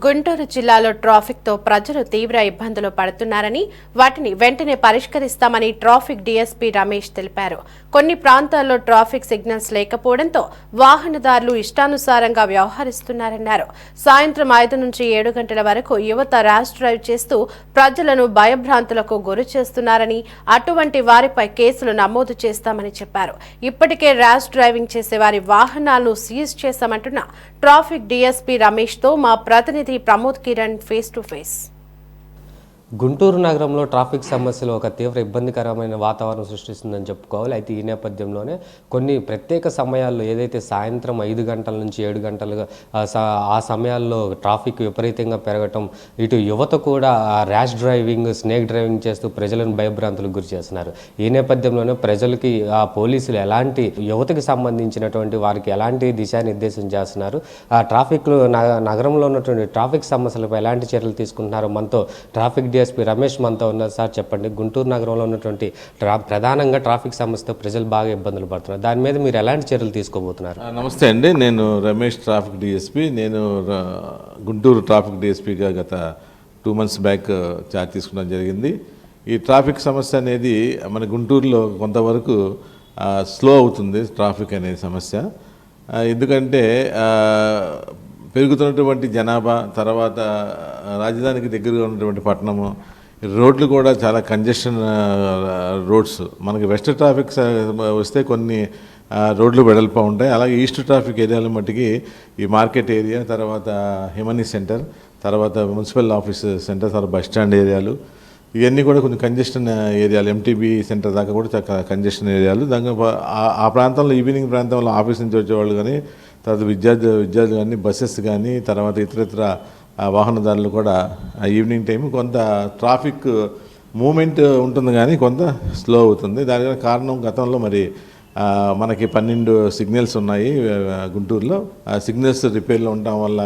గుంటూరు జిల్లాలో ట్రాఫిక్తో ప్రజలు తీవ్ర ఇబ్బందులు పడుతున్నారని వాటిని వెంటనే పరిష్కరిస్తామని ట్రాఫిక్ డీఎస్పీ రమేష్ తెలిపారు. కొన్ని ప్రాంతాల్లో ట్రాఫిక్ సిగ్నల్స్ లేకపోవడంతో వాహనదారులు ఇష్టానుసారంగా వ్యవహరిస్తున్నారన్నారు. సాయంత్రం 5 నుంచి 7 గంటల వరకు యువత ర్యాష్ డ్రైవ్ చేస్తూ ప్రజలను భయభ్రాంతులకు గురి చేస్తున్నారని, అటువంటి వారిపై కేసులు నమోదు చేస్తామని చెప్పారు. ఇప్పటికే ర్యాష్ డ్రైవింగ్ చేసే వారి వాహనాలను సీజ్ చేశామంటున్న ట్రాఫిక్ డీఎస్పీ రమేష్ తో మా ప్రతినిధి Pramod Kiran face to face. Guntur నగరంలో ట్రాఫిక్ సమస్యలు ఒక తీవ్ర ఇబ్బందికరమైన వాతావరణం సృష్టిస్తుందని చెప్పుకోవాలి. అయితే ఈ నేపథ్యంలోనే కొన్ని ప్రత్యేక సమయాల్లో ఏదైతే సాయంత్రం 5 గంటల నుంచి 7 గంటలుగా ఆ సమయాల్లో ట్రాఫిక్ విపరీతంగా పెరగటం, ఇటు యువత కూడా ర్యాష్ డ్రైవింగ్, స్నేక్ డ్రైవింగ్ చేస్తూ ప్రజలను భయభ్రాంతులకు గురి చేస్తున్నారు. ఈ నేపథ్యంలోనే ప్రజలకి ఆ పోలీసులు ఎలాంటి యువతకి సంబంధించినటువంటి వారికి ఎలాంటి దిశానిర్దేశం చేస్తున్నారు, ఆ ట్రాఫిక్లో నగరంలో ఉన్నటువంటి ట్రాఫిక్ సమస్యలపై ఎలాంటి చర్యలు తీసుకుంటున్నారు, మనతో ట్రాఫిక్ డీఎస్పీ రమేష్ మనతో ఉన్నారు. సార్ చెప్పండి, గుంటూరు నగరంలో ఉన్నటువంటి ప్రధానంగా ట్రాఫిక్ సమస్యతో ప్రజలు బాగా ఇబ్బందులు పడుతున్నారు, దాని మీద మీరు ఎలాంటి చర్యలు తీసుకోబోతున్నారు? నమస్తే అండి, నేను రమేష్, ట్రాఫిక్ డీఎస్పీ. నేను గుంటూరు ట్రాఫిక్ డీఎస్పీగా గత 2 months బ్యాక్ ఛార్జ్ తీసుకోవడం జరిగింది. ఈ ట్రాఫిక్ సమస్య అనేది మన గుంటూరులో కొంతవరకు స్లో అవుతుంది ట్రాఫిక్ అనే సమస్య. ఎందుకంటే పెరుగుతున్నటువంటి జనాభా, తర్వాత రాజధానికి దగ్గరగా ఉన్నటువంటి పట్టణము, రోడ్లు కూడా చాలా కంజెషన్ రోడ్స్. మనకి వెస్ట్ ట్రాఫిక్ వస్తే కొన్ని రోడ్లు వెడల్పా ఉంటాయి. అలాగే ఈస్ట్ ట్రాఫిక్ ఏరియాల మట్టికి ఈ మార్కెట్ ఏరియా, తర్వాత హిమనీ సెంటర్, తర్వాత మున్సిపల్ ఆఫీస్ సెంటర్, తర్వాత బస్ స్టాండ్ ఏరియాలు, ఇవన్నీ కూడా కొంచెం కంజెషన్ ఏరియాలు. ఎంటీబీ సెంటర్ దాకా కూడా చాలా కంజెషన్ ఏరియాలు. దాని ఆ ప్రాంతంలో ఈవినింగ్ ప్రాంతంలో ఆఫీస్ నుంచి వచ్చేవాళ్ళు కానీ, తర్వాత విద్యార్థులు కానీ, బస్సెస్ కానీ, తర్వాత ఇతరత్ర వాహనదారులు కూడా ఈవినింగ్ టైం కొంత ట్రాఫిక్ మూమెంట్ ఉంటుంది కానీ కొంత స్లో అవుతుంది. దానికి కారణం గతంలో మరి మనకి 12 సిగ్నల్స్ ఉన్నాయి గుంటూరులో. ఆ సిగ్నల్స్ రిపేర్లో ఉండటం వల్ల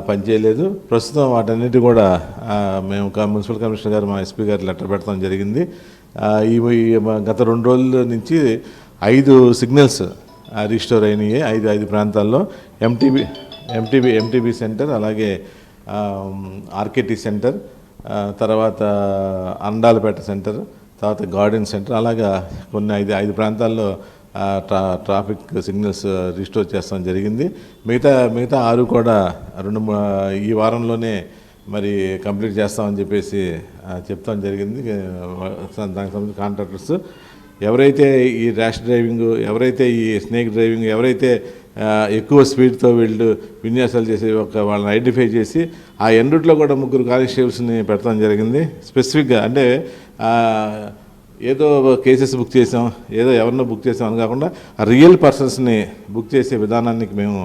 పనిచేయలేదు. ప్రస్తుతం వాటన్నిటి కూడా మేము మున్సిపల్ కమిషనర్ గారు, మా ఎస్పీ గారు లెటర్ పెడతాం జరిగింది. ఈ గత 2 రోజుల నుంచి 5 సిగ్నల్స్ రీస్టోర్ అయినాయి 5 ప్రాంతాల్లో. ఎంటీబీ సెంటర్, అలాగే ఆర్కేటీ సెంటర్, తర్వాత అండాలపేట సెంటర్, తర్వాత గార్డెన్ సెంటర్, అలాగా కొన్ని 5 ప్రాంతాల్లో ట్రాఫిక్ సిగ్నల్స్ రీస్టోర్ చేస్తాం జరిగింది. మిగతా 6 కూడా ఈ వారంలోనే మరి కంప్లీట్ చేస్తామని చెప్పేసి చెప్తాం జరిగింది. దానికి సంబంధించిన కాంట్రాక్టర్స్ ఎవరైతే ఈ ర్యాష్ డ్రైవింగ్, ఎవరైతే ఈ స్నేక్ డ్రైవింగ్, ఎవరైతే ఎక్కువ స్పీడ్తో వీళ్ళు విన్యాసాలు చేసి వాళ్ళని ఐడెంటిఫై చేసి ఆ ఎండ్రూట్లో కూడా 3 కానిస్టేబుల్స్ని పెడతాం జరిగింది. స్పెసిఫిక్గా అంటే ఏదో కేసెస్ బుక్ చేసాం, ఏదో ఎవరినో బుక్ చేసాం అని కాకుండా రియల్ పర్సన్స్ని బుక్ చేసే విధానానికి మేము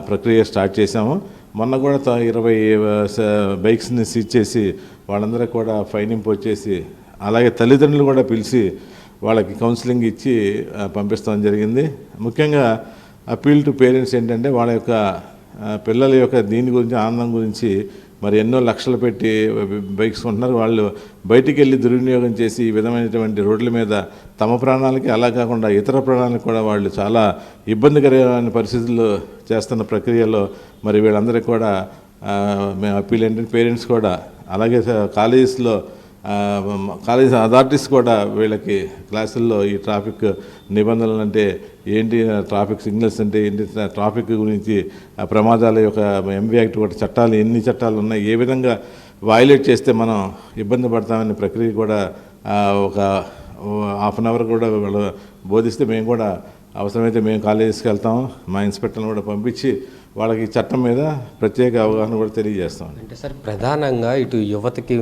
ప్రక్రియ స్టార్ట్ చేసాము. మొన్న కూడా 20 బైక్స్ని సీజ్ చేసి వాళ్ళందరికీ కూడా ఫైన్ ఇంపోజ్ చేసి, అలాగే తల్లిదండ్రులు కూడా పిలిచి వాళ్ళకి కౌన్సిలింగ్ ఇచ్చి పంపిస్తాం జరిగింది. ముఖ్యంగా అపీల్ టు పేరెంట్స్ ఏంటంటే, వాళ్ళ యొక్క పిల్లల యొక్క దీని గురించి, ఆనందం గురించి మరి ఎన్నో లక్షలు పెట్టి బైక్స్ కొంటున్నారు. వాళ్ళు బయటికి వెళ్ళి దుర్వినియోగం చేసి ఈ విధమైనటువంటి రోడ్ల మీద తమ ప్రాణాలకి, అలా కాకుండా ఇతర ప్రాణాలకు కూడా వాళ్ళు చాలా ఇబ్బందికరమైన పరిస్థితుల్లో చేస్తున్న ప్రక్రియలో మరి వీళ్ళందరికీ కూడా మేము అప్పీల్ ఏంటంటే, పేరెంట్స్ కూడా, అలాగే కాలేజ్ అథారిటీస్ కూడా వీళ్ళకి క్లాసుల్లో ఈ ట్రాఫిక్ నిబంధనలు అంటే ఏంటి, ట్రాఫిక్ సిగ్నల్స్ అంటే ఏంటి, ట్రాఫిక్ గురించి ప్రమాదాల యొక్క ఎంవీ యాక్ట్ కూడా చట్టాలు, ఎన్ని చట్టాలు ఉన్నాయి, ఏ విధంగా వయలేట్ చేస్తే మనం ఇబ్బంది పడతామనే ప్రక్రియ కూడా ఒక 1/2 hour కూడా వాళ్ళు బోధిస్తే, మేము కూడా అవసరమైతే మేము కాలేజెస్కి వెళ్తాము, మా ఇన్స్పెక్టర్ని కూడా పంపించి వాళ్ళకి చట్టం మీద ప్రత్యేక అవగాహన కూడా తెలియజేస్తాం. అంటే సార్, ప్రధానంగా ఇటు యువతకి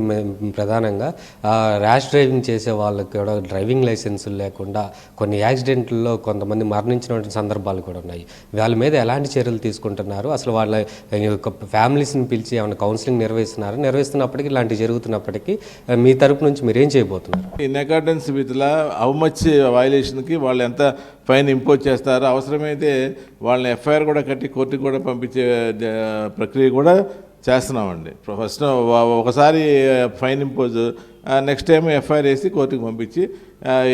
ప్రధానంగా ర్యాష్ డ్రైవింగ్ చేసే వాళ్ళకి కూడా డ్రైవింగ్ లైసెన్సులు లేకుండా కొన్ని యాక్సిడెంట్లలో కొంతమంది మరణించినటువంటి సందర్భాలు కూడా ఉన్నాయి. వాళ్ళ మీద ఎలాంటి చర్యలు తీసుకుంటున్నారు? అసలు వాళ్ళ ఫ్యామిలీస్ని పిలిచి ఏమైనా కౌన్సిలింగ్ నిర్వహిస్తున్నప్పటికీ, ఇలాంటివి జరుగుతున్నప్పటికీ మీ తరపు నుంచి మీరు ఏం చేయబోతున్నారు? In accordance with law how much వయలేషన్కి వాళ్ళు ఎంత ఫైన్ ఇంపోజ్ చేస్తారు, అవసరమైతే వాళ్ళని ఎఫ్ఐఆర్ కూడా కట్టి కోర్టుకు కూడా పంపించే ప్రక్రియ కూడా చేస్తున్నామండి. ఫస్ట్ ఒకసారి fine impose, next time FIR వేసి కోర్టుకు పంపించి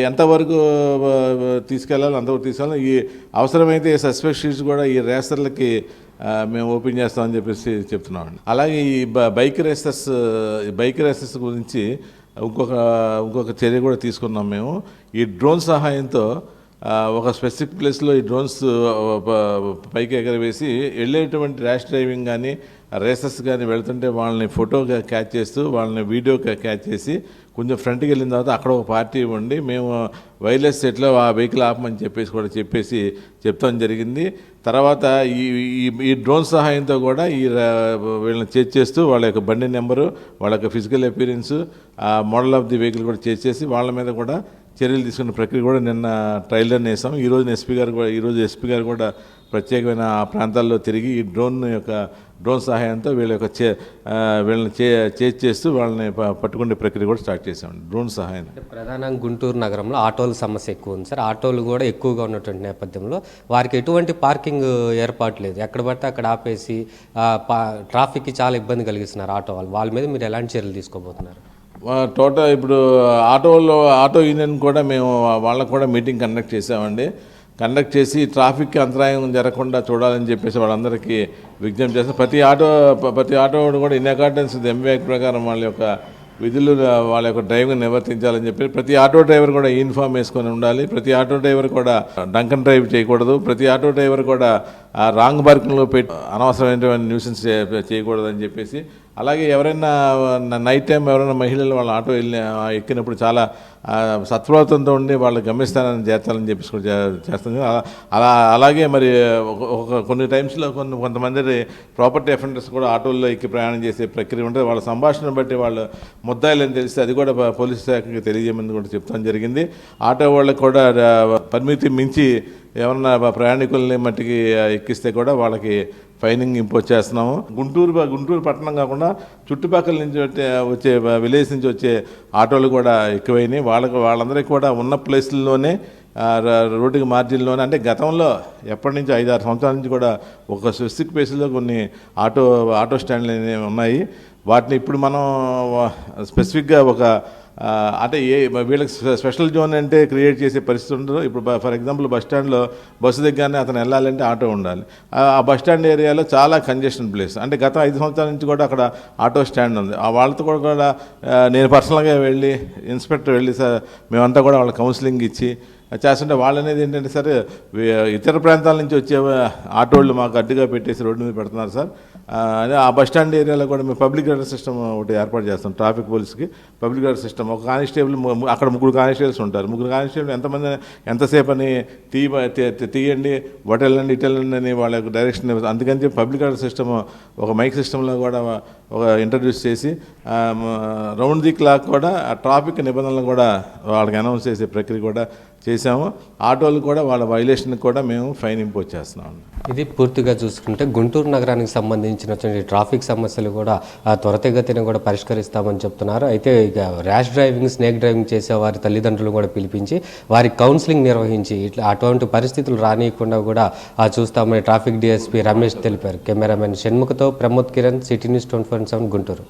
ఎంతవరకు తీసుకెళ్ళాలి అంతవరకు తీసుకెళ్ళాలి. ఈ అవసరమైతే సస్పెక్ట్ షీట్స్ కూడా ఈ రేసర్లకి మేము ఓపెన్ చేస్తామని చెప్పేసి చెప్తున్నామండి. అలాగే ఈ బైక్ రేసెస్ గురించి ఇంకొక చర్య కూడా తీసుకున్నాం మేము. ఈ డ్రోన్ సహాయంతో ఒక స్పెసిఫిక్ ప్లేస్లో ఈ డ్రోన్స్ పైకి ఎగరవేసి వెళ్ళేటువంటి ర్యాష్ డ్రైవింగ్ కానీ రేసెస్ కానీ వెళ్తుంటే వాళ్ళని ఫోటోగా క్యాచ్ చేస్తూ వాళ్ళని వీడియో క్యాచ్ చేసి కొంచెం ఫ్రంట్కి వెళ్ళిన తర్వాత అక్కడ ఒక పార్టీ ఉండి మేము వైర్లెస్ సెట్లో ఆ వెహికల్ ఆపమని చెప్పేసి చెప్తాం జరిగింది. తర్వాత ఈ డ్రోన్ సహాయంతో కూడా వీళ్ళని చేజ్ చేస్తూ వాళ్ళ యొక్క బండి నెంబరు, వాళ్ళ యొక్క physical appearance, model of the vehicle కూడా చేజ్ చేసి వాళ్ళ మీద కూడా చర్యలు తీసుకున్న ప్రక్రియ కూడా నిన్న ట్రైలర్ని వేసాం. ఈరోజు ఎస్పీ గారు కూడా ప్రత్యేకమైన ఆ ప్రాంతాల్లో తిరిగి ఈ డ్రోన్ సహాయంతో వీళ్ళని చేజ్ చేస్తూ వాళ్ళని పట్టుకునే ప్రక్రియ కూడా స్టార్ట్ చేసాం డ్రోన్ సహాయం. ప్రధానంగా గుంటూరు నగరంలో ఆటోల సమస్య ఎక్కువ ఉంది సార్. ఆటోలు కూడా ఎక్కువగా ఉన్నటువంటి నేపథ్యంలో వారికి ఎటువంటి పార్కింగ్ ఏర్పాటు లేదు. ఎక్కడ పడితే అక్కడ ఆపేసి ట్రాఫిక్కి చాలా ఇబ్బంది కలిగిస్తున్నారు ఆటో వాళ్ళ మీద మీరు ఎలాంటి చర్యలు తీసుకోబోతున్నారు? టోటల్ ఇప్పుడు ఆటో యూనియన్ కూడా మేము వాళ్ళకు కూడా మీటింగ్ కండక్ట్ చేసి ట్రాఫిక్కి అంతరాయం జరగకుండా చూడాలని చెప్పేసి వాళ్ళందరికీ విజ్ఞప్తి చేస్తాం. ప్రతి ఆటో కూడా ఇన్ అకార్డెన్స్ ఎంవీ యాక్ట్ ప్రకారం వాళ్ళ యొక్క విధులు వాళ్ళ యొక్క డ్రైవింగ్ నిర్వర్తించాలని చెప్పి ప్రతి ఆటో డ్రైవర్ కూడా యూనిఫామ్ వేసుకొని ఉండాలి. ప్రతి ఆటో డ్రైవర్ కూడా డంకన్ డ్రైవ్ చేయకూడదు. ప్రతి ఆటో డ్రైవర్ కూడా రాంగ్ పార్కింగ్లో పెట్టి అనవసరమైన న్యూసెన్స్ చేయకూడదు అని చెప్పేసి, అలాగే ఎవరైనా నైట్ టైం ఎవరైనా మహిళలు వాళ్ళ ఆటో ఎక్కినప్పుడు చాలా సత్ప్రవర్తనతో ఉండి వాళ్ళు గమ్యస్థానాన్ని చేర్చాలని చెప్పేసి కూడా చేస్తుంది. అలాగే మరి కొన్ని టైమ్స్లో కొంతమంది ప్రాపర్టీ అఫెండర్స్ కూడా ఆటోల్లో ఎక్కి ప్రయాణం చేసే ప్రక్రియ ఉంటుంది. వాళ్ళ సంభాషణ బట్టి వాళ్ళు ముద్దాయిలని తెలిస్తే అది కూడా పోలీసు శాఖకి తెలియజేయమని కూడా చెప్తాం జరిగింది. ఆటో వాళ్ళకి కూడా పరిమితి మించి ఏమన్నా ప్రయాణికుల్ని మట్టికి ఎక్కిస్తే కూడా వాళ్ళకి ఫైనింగ్ ఇంపోజ్ చేస్తున్నాము. గుంటూరు పట్టణం కాకుండా చుట్టుపక్కల నుంచి వచ్చే విలేజ్ నుంచి వచ్చే ఆటోలు కూడా ఎక్కువైనాయి. వాళ్ళందరికీ కూడా ఉన్న ప్లేస్ల్లోనే రోడ్డుకి మార్జిన్లోనే, అంటే గతంలో ఎప్పటి నుంచి 5-6 సంవత్సరాల నుంచి కూడా ఒక స్పెసిఫిక్ ప్లేస్లో కొన్ని ఆటో స్టాండ్లు ఉన్నాయి. వాటిని ఇప్పుడు మనం స్పెసిఫిక్గా అంటే వీళ్ళకి స్పెషల్ జోన్ అంటే క్రియేట్ చేసే పరిస్థితి ఉండదు. ఇప్పుడు ఫర్ ఎగ్జాంపుల్ బస్ స్టాండ్లో బస్సు దగ్గరనే అతను వెళ్ళాలంటే ఆటో ఉండాలి. ఆ బస్ స్టాండ్ ఏరియాలో చాలా కంజెషన్ ప్లేస్, అంటే గత 5 సంవత్సరాల నుంచి కూడా అక్కడ ఆటో స్టాండ్ ఉంది. వాళ్ళతో కూడా నేను పర్సనల్గా వెళ్ళి ఇన్స్పెక్టర్ వెళ్ళి సార్ మేమంతా కూడా వాళ్ళకి కౌన్సిలింగ్ ఇచ్చి చేస్తుంటే వాళ్ళు అనేది ఏంటంటే సార్ ఇతర ప్రాంతాల నుంచి వచ్చే ఆటోళ్ళు మాకు అడ్డుగా పెట్టేసి రోడ్డు మీద పెడుతున్నారు సార్. అదే ఆ బస్ స్టాండ్ ఏరియాలో కూడా మేము పబ్లిక్ గార్డెన్ సిస్టమ్ ఒకటి ఏర్పాటు చేస్తాం. ట్రాఫిక్ పోలీస్కి పబ్లిక్ గార్డెన్ సిస్టమ్, ఒక కానిస్టేబుల్ అక్కడ 3 కానిస్టేబుల్స్ ఉంటారు. 3 కానిస్టేబుల్ ఎంతసేపు అని తీయండి ఇటెళ్ళండి అని వాళ్ళ యొక్క డైరెక్షన్. అందుకని చెప్పి పబ్లిక్ గార్డెన్ సిస్టమ్ ఒక మైక్ సిస్టంలో కూడా ఇంట్రడ్యూస్ చేసి రౌండ్ ది క్లాక్ కూడా ఆ ట్రాఫిక్ నిబంధనలు కూడా వాళ్ళకి అనౌన్స్ చేసే ప్రక్రియ కూడా చేశాము. ఆటోలు కూడా వాళ్ళ వైలేషన్కి కూడా మేము ఫైన్ ఇంపోజ్ చేస్తున్నాం. ఇది పూర్తిగా చూసుకుంటే గుంటూరు నగరానికి సంబంధించినటువంటి ట్రాఫిక్ సమస్యలు కూడా త్వరితగతిన కూడా పరిష్కరిస్తామని చెప్తున్నారు. అయితే ఇక ర్యాష్ డ్రైవింగ్, స్నేక్ డ్రైవింగ్ చేసే వారి తల్లిదండ్రులు కూడా పిలిపించి వారి కౌన్సిలింగ్ నిర్వహించి ఇట్లా అటువంటి పరిస్థితులు రానియకుండా కూడా చూస్తామని ట్రాఫిక్ డిఎస్పీ రమేష్ తెలిపారు. కెమెరామెన్ షణ్ముఖతో ప్రమోద్ కిరణ్, సిటీ న్యూస్ 24/7 గుంటూరు.